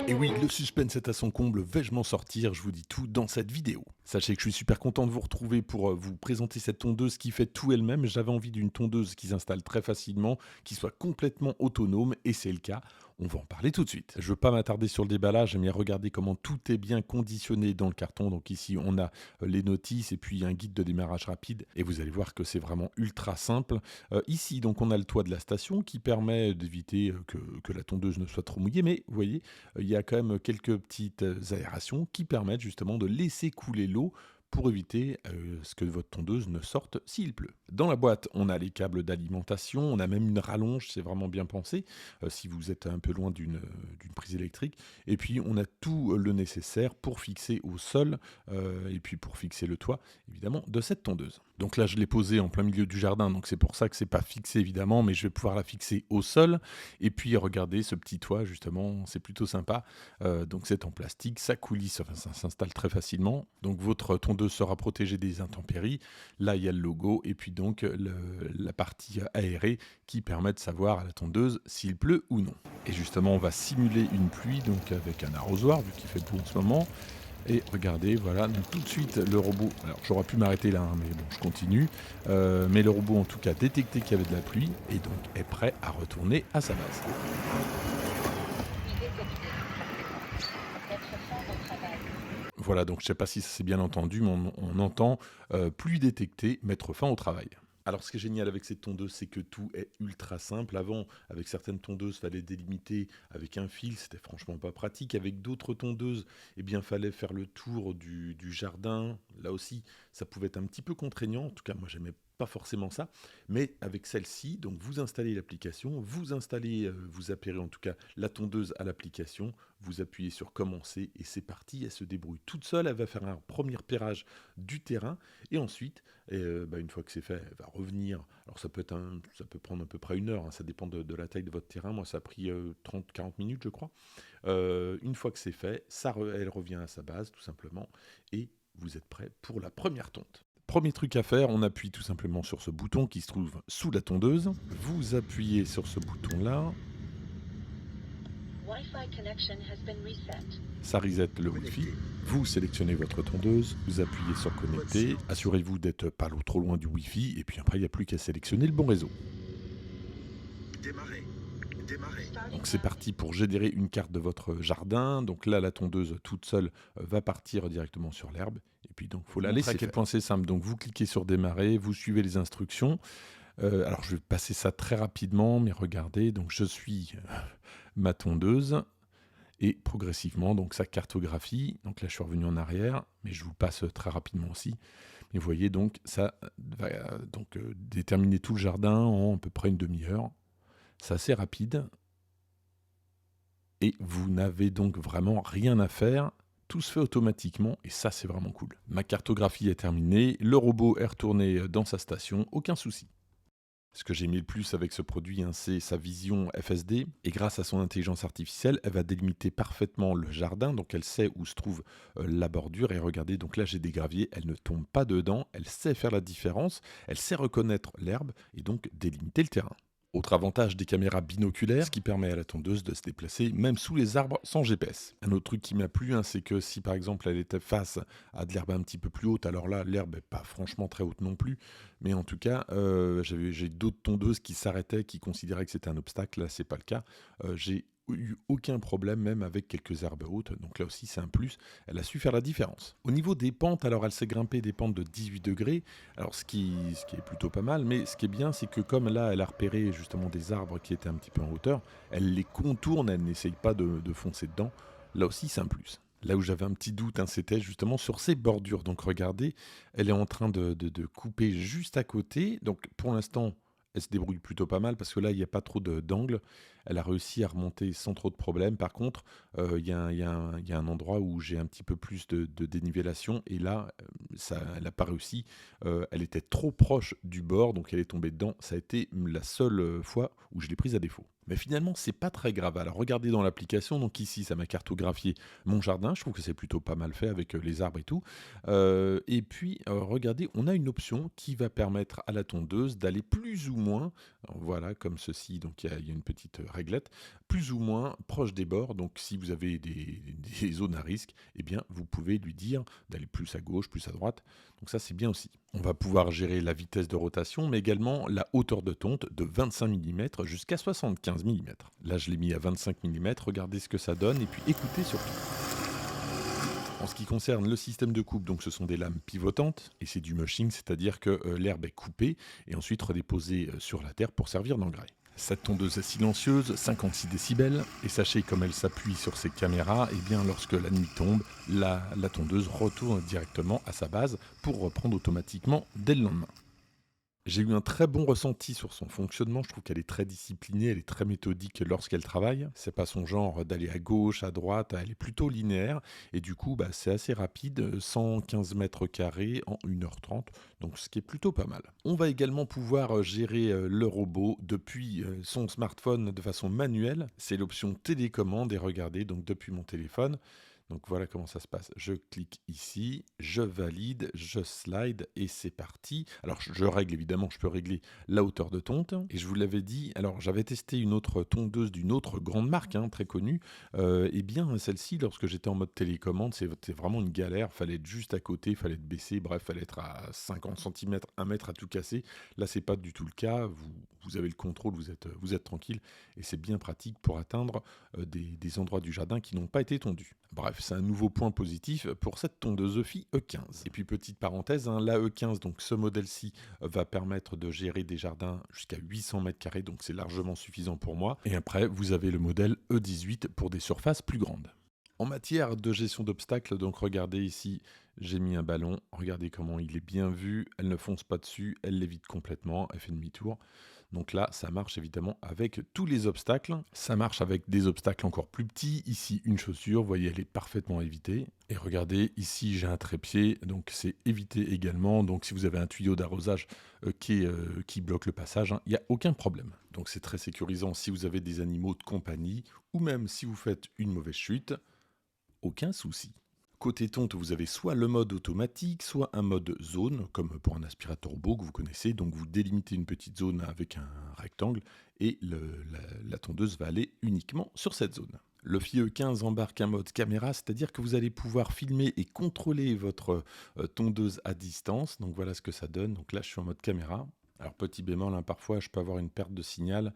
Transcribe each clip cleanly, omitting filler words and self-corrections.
Et oui, le suspense est à son comble, vais-je m'en sortir? Je vous dis tout dans cette vidéo. Sachez que je suis super content de vous retrouver pour vous présenter cette tondeuse qui fait tout elle-même. J'avais envie d'une tondeuse qui s'installe très facilement, qui soit complètement autonome, et c'est le cas. On va en parler tout de suite. Je ne veux pas m'attarder sur le déballage, mais regarder comment tout est bien conditionné dans le carton. Donc ici, on a les notices et puis un guide de démarrage rapide. Et vous allez voir que c'est vraiment ultra simple. Ici, donc, on a le toit de la station qui permet d'éviter que la tondeuse ne soit trop mouillée. Mais vous voyez, il y a quand même quelques petites aérations qui permettent justement de laisser couler l'eau pour éviter ce que votre tondeuse ne sorte s'il pleut. Dans la boîte, on a les câbles d'alimentation, on a même une rallonge, c'est vraiment bien pensé, si vous êtes un peu loin d'une prise électrique. Et puis, on a tout le nécessaire pour fixer au sol, et puis pour fixer le toit, évidemment, de cette tondeuse. Donc là, je l'ai posée en plein milieu du jardin, donc c'est pour ça que c'est pas fixé, évidemment, mais je vais pouvoir la fixer au sol. Et puis, regardez, ce petit toit, justement, c'est plutôt sympa. Donc c'est en plastique, ça coulisse, enfin ça s'installe très facilement. Donc votre tondeuse sera protégée des intempéries. Là il y a le logo et puis donc la partie aérée qui permet de savoir à la tondeuse s'il pleut ou non. Et justement on va simuler une pluie donc avec un arrosoir vu qu'il fait beau en ce moment. Et regardez, voilà, donc tout de suite le robot, alors j'aurais pu m'arrêter là, hein, mais bon je continue, mais le robot en tout cas a détecté qu'il y avait de la pluie et donc est prêt à retourner à sa base. Voilà, donc je ne sais pas si ça s'est bien entendu, mais on entend pluie détectée, mettre fin au travail. Alors ce qui est génial avec cette tondeuse, c'est que tout est ultra simple. Avant, avec certaines tondeuses, il fallait délimiter avec un fil, c'était franchement pas pratique. Avec d'autres tondeuses, eh bien, fallait faire le tour du jardin. Là aussi, ça pouvait être un petit peu contraignant. En tout cas, moi, j'aimais pas forcément ça. Mais avec celle-ci, donc vous installez l'application, vous appelez en tout cas la tondeuse à l'application, vous appuyez sur commencer et c'est parti. Elle se débrouille toute seule. Elle va faire un premier pairage du terrain et ensuite, une fois que c'est fait, elle va revenir. Alors ça peut prendre à peu près 1 heure, hein, ça dépend de la taille de votre terrain. Moi ça a pris 30-40 minutes je crois. Une fois que c'est fait, elle revient à sa base tout simplement et vous êtes prêt pour la première tonte. Premier truc à faire, on appuie tout simplement sur ce bouton qui se trouve sous la tondeuse. Vous appuyez sur ce bouton-là. Ça reset le Wi-Fi. Vous sélectionnez votre tondeuse, vous appuyez sur connecter, assurez-vous d'être pas trop loin du Wi-Fi, et puis après il n'y a plus qu'à sélectionner le bon réseau. Démarrer. Donc c'est parti pour générer une carte de votre jardin. Donc là, la tondeuse toute seule va partir directement sur l'herbe. Et puis donc, il faut la laisser. À quel point c'est simple. Donc vous cliquez sur démarrer, vous suivez les instructions. Alors je vais passer ça très rapidement, mais regardez. Donc je suis ma tondeuse. Et progressivement, donc ça cartographie. Donc là, je suis revenu en arrière, mais je vous passe très rapidement aussi. Mais vous voyez, donc ça va déterminer tout le jardin en à peu près une demi-heure. C'est assez rapide. Et vous n'avez donc vraiment rien à faire. Tout se fait automatiquement et ça, c'est vraiment cool. Ma cartographie est terminée. Le robot est retourné dans sa station. Aucun souci. Ce que j'ai aimé le plus avec ce produit, c'est sa vision FSD. Et grâce à son intelligence artificielle, elle va délimiter parfaitement le jardin. Donc elle sait où se trouve la bordure. Et regardez, donc là j'ai des graviers, elle ne tombe pas dedans. Elle sait faire la différence. Elle sait reconnaître l'herbe et donc délimiter le terrain. Autre avantage des caméras binoculaires, ce qui permet à la tondeuse de se déplacer même sous les arbres sans GPS. Un autre truc qui m'a plu, c'est que si par exemple elle était face à de l'herbe un petit peu plus haute, alors là l'herbe n'est pas franchement très haute non plus, mais en tout cas j'ai d'autres tondeuses qui s'arrêtaient, qui considéraient que c'était un obstacle, là c'est pas le cas. J'ai eu aucun problème même avec quelques herbes hautes, donc là aussi c'est un plus, elle a su faire la différence. Au niveau des pentes, alors elle s'est grimpée des pentes de 18 degrés, alors ce qui est plutôt pas mal, mais ce qui est bien c'est que comme là elle a repéré justement des arbres qui étaient un petit peu en hauteur, elle les contourne, elle n'essaye pas de foncer dedans, là aussi c'est un plus. Là où j'avais un petit doute, c'était justement sur ces bordures, donc regardez, elle est en train de couper juste à côté, donc pour l'instant elle se débrouille plutôt pas mal parce que là, il n'y a pas trop d'angle. Elle a réussi à remonter sans trop de problèmes. Par contre, il y a un endroit où j'ai un petit peu plus de dénivellation. Et là, elle n'a pas réussi. Elle était trop proche du bord, donc elle est tombée dedans. Ça a été la seule fois où je l'ai prise à défaut. Mais finalement, c'est pas très grave. Alors regardez dans l'application, donc ici ça m'a cartographié mon jardin, je trouve que c'est plutôt pas mal fait avec les arbres et tout. Et puis regardez, on a une option qui va permettre à la tondeuse d'aller plus ou moins, voilà comme ceci, donc il y a une petite réglette, plus ou moins proche des bords. Donc si vous avez des zones à risque, eh bien vous pouvez lui dire d'aller plus à gauche, plus à droite. Donc ça c'est bien aussi. On va pouvoir gérer la vitesse de rotation, mais également la hauteur de tonte de 25 mm jusqu'à 75 mm. Là, je l'ai mis à 25 mm. Regardez ce que ça donne et puis écoutez surtout. En ce qui concerne le système de coupe, donc ce sont des lames pivotantes et c'est du mushing, c'est-à-dire que l'herbe est coupée et ensuite redéposée sur la terre pour servir d'engrais. Cette tondeuse est silencieuse, 56 décibels, et sachez comme elle s'appuie sur ses caméras, et bien lorsque la nuit tombe, la tondeuse retourne directement à sa base pour reprendre automatiquement dès le lendemain. J'ai eu un très bon ressenti sur son fonctionnement. Je trouve qu'elle est très disciplinée, elle est très méthodique lorsqu'elle travaille. C'est pas son genre d'aller à gauche, à droite, elle est plutôt linéaire. Et du coup, bah, c'est assez rapide, 115 mètres carrés en 1h30, donc ce qui est plutôt pas mal. On va également pouvoir gérer le robot depuis son smartphone de façon manuelle. C'est l'option télécommande et regardez, donc depuis mon téléphone. Donc voilà comment ça se passe. Je clique ici, je valide, je slide et c'est parti. Alors je règle évidemment, je peux régler la hauteur de tonte. Et je vous l'avais dit, alors j'avais testé une autre tondeuse d'une autre grande marque, très connue. Et bien celle-ci, lorsque j'étais en mode télécommande, c'était vraiment une galère. Fallait être juste à côté, fallait être baissé, bref, fallait être à 50 cm, 1 mètre à tout casser. Là, c'est pas du tout le cas. Vous avez le contrôle, vous êtes tranquille. Et c'est bien pratique pour atteindre des endroits du jardin qui n'ont pas été tondus. Bref, c'est un nouveau point positif pour cette tondeuse EFI E15. Et puis petite parenthèse, la E15, donc ce modèle-ci va permettre de gérer des jardins jusqu'à 800 mètres carrés, donc c'est largement suffisant pour moi. Et après, vous avez le modèle E18 pour des surfaces plus grandes. En matière de gestion d'obstacles, donc regardez ici, j'ai mis un ballon, regardez comment il est bien vu, elle ne fonce pas dessus, elle l'évite complètement, elle fait demi-tour. Donc là, ça marche évidemment avec tous les obstacles. Ça marche avec des obstacles encore plus petits. Ici, une chaussure, vous voyez, elle est parfaitement évitée. Et regardez, ici, j'ai un trépied, donc c'est évité également. Donc si vous avez un tuyau d'arrosage qui bloque le passage, il n'y a aucun problème. Donc c'est très sécurisant si vous avez des animaux de compagnie ou même si vous faites une mauvaise chute, aucun souci. Côté tonte, vous avez soit le mode automatique, soit un mode zone, comme pour un aspirateur robot que vous connaissez. Donc vous délimitez une petite zone avec un rectangle et la tondeuse va aller uniquement sur cette zone. Le FIE 15 embarque un mode caméra, c'est-à-dire que vous allez pouvoir filmer et contrôler votre tondeuse à distance. Donc voilà ce que ça donne. Donc là, je suis en mode caméra. Alors petit bémol, parfois je peux avoir une perte de signal,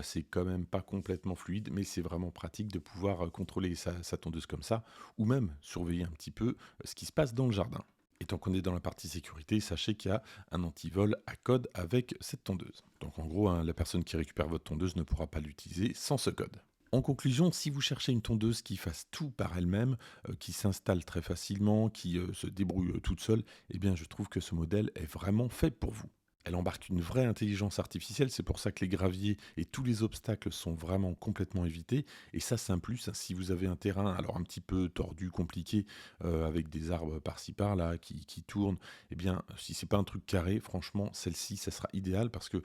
c'est quand même pas complètement fluide, mais c'est vraiment pratique de pouvoir contrôler sa tondeuse comme ça, ou même surveiller un petit peu ce qui se passe dans le jardin. Et tant qu'on est dans la partie sécurité, sachez qu'il y a un antivol à code avec cette tondeuse. Donc en gros, la personne qui récupère votre tondeuse ne pourra pas l'utiliser sans ce code. En conclusion, si vous cherchez une tondeuse qui fasse tout par elle-même, qui s'installe très facilement, qui se débrouille toute seule, eh bien je trouve que ce modèle est vraiment fait pour vous. Elle embarque une vraie intelligence artificielle, c'est pour ça que les graviers et tous les obstacles sont vraiment complètement évités. Et ça, c'est un plus, si vous avez un terrain alors un petit peu tordu, compliqué, avec des arbres par-ci par-là qui tournent, eh bien, si c'est pas un truc carré, franchement, celle-ci, ça sera idéal parce que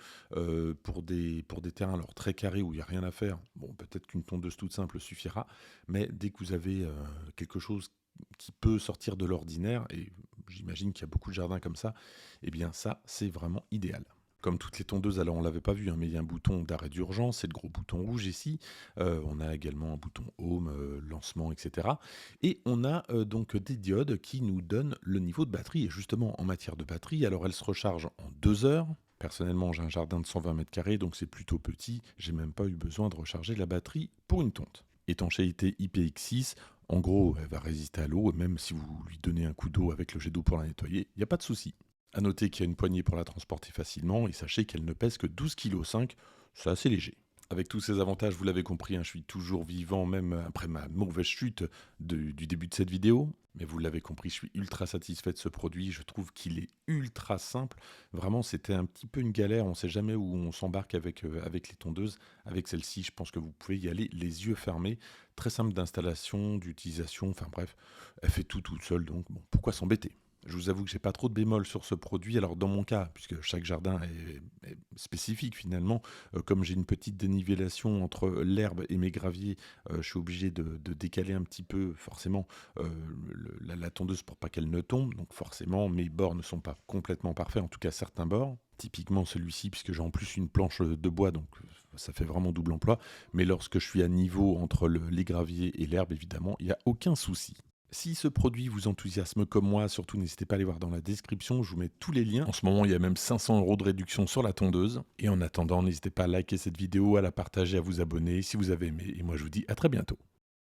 pour des terrains alors très carrés où il n'y a rien à faire, bon, peut-être qu'une tondeuse toute simple suffira, mais dès que vous avez quelque chose qui peut sortir de l'ordinaire, et j'imagine qu'il y a beaucoup de jardins comme ça, eh bien ça, c'est vraiment idéal. Comme toutes les tondeuses, alors on ne l'avait pas vu, mais il y a un bouton d'arrêt d'urgence, c'est le gros bouton rouge ici. On a également un bouton home, lancement, etc. Et on a donc des diodes qui nous donnent le niveau de batterie. Et justement, en matière de batterie, alors elle se recharge en 2 heures. Personnellement, j'ai un jardin de 120 mètres carrés, donc c'est plutôt petit. J'ai même pas eu besoin de recharger la batterie pour une tonte. Étanchéité IPX6, en gros, elle va résister à l'eau, et même si vous lui donnez un coup d'eau avec le jet d'eau pour la nettoyer, il n'y a pas de souci. A noter qu'il y a une poignée pour la transporter facilement, et sachez qu'elle ne pèse que 12,5 kg, c'est assez léger. Avec tous ces avantages, vous l'avez compris, je suis toujours vivant, même après ma mauvaise chute du début de cette vidéo. Mais vous l'avez compris, je suis ultra satisfait de ce produit. Je trouve qu'il est ultra simple. Vraiment, c'était un petit peu une galère. On ne sait jamais où on s'embarque avec les tondeuses. Avec celle-ci, je pense que vous pouvez y aller les yeux fermés. Très simple d'installation, d'utilisation. Enfin bref, elle fait tout toute seule. Donc bon, pourquoi s'embêter ? Je vous avoue que j'ai pas trop de bémol sur ce produit. Alors dans mon cas, puisque chaque jardin est spécifique finalement, comme j'ai une petite dénivellation entre l'herbe et mes graviers, je suis obligé de décaler un petit peu forcément, la tondeuse pour pas qu'elle ne tombe. Donc forcément, mes bords ne sont pas complètement parfaits, en tout cas certains bords. Typiquement celui-ci, puisque j'ai en plus une planche de bois, donc ça fait vraiment double emploi. Mais lorsque je suis à niveau entre les graviers et l'herbe, évidemment, il n'y a aucun souci. Si ce produit vous enthousiasme comme moi, surtout n'hésitez pas à aller voir dans la description, je vous mets tous les liens. En ce moment, il y a même 500 € de réduction sur la tondeuse. Et en attendant, n'hésitez pas à liker cette vidéo, à la partager, à vous abonner si vous avez aimé. Et moi, je vous dis à très bientôt.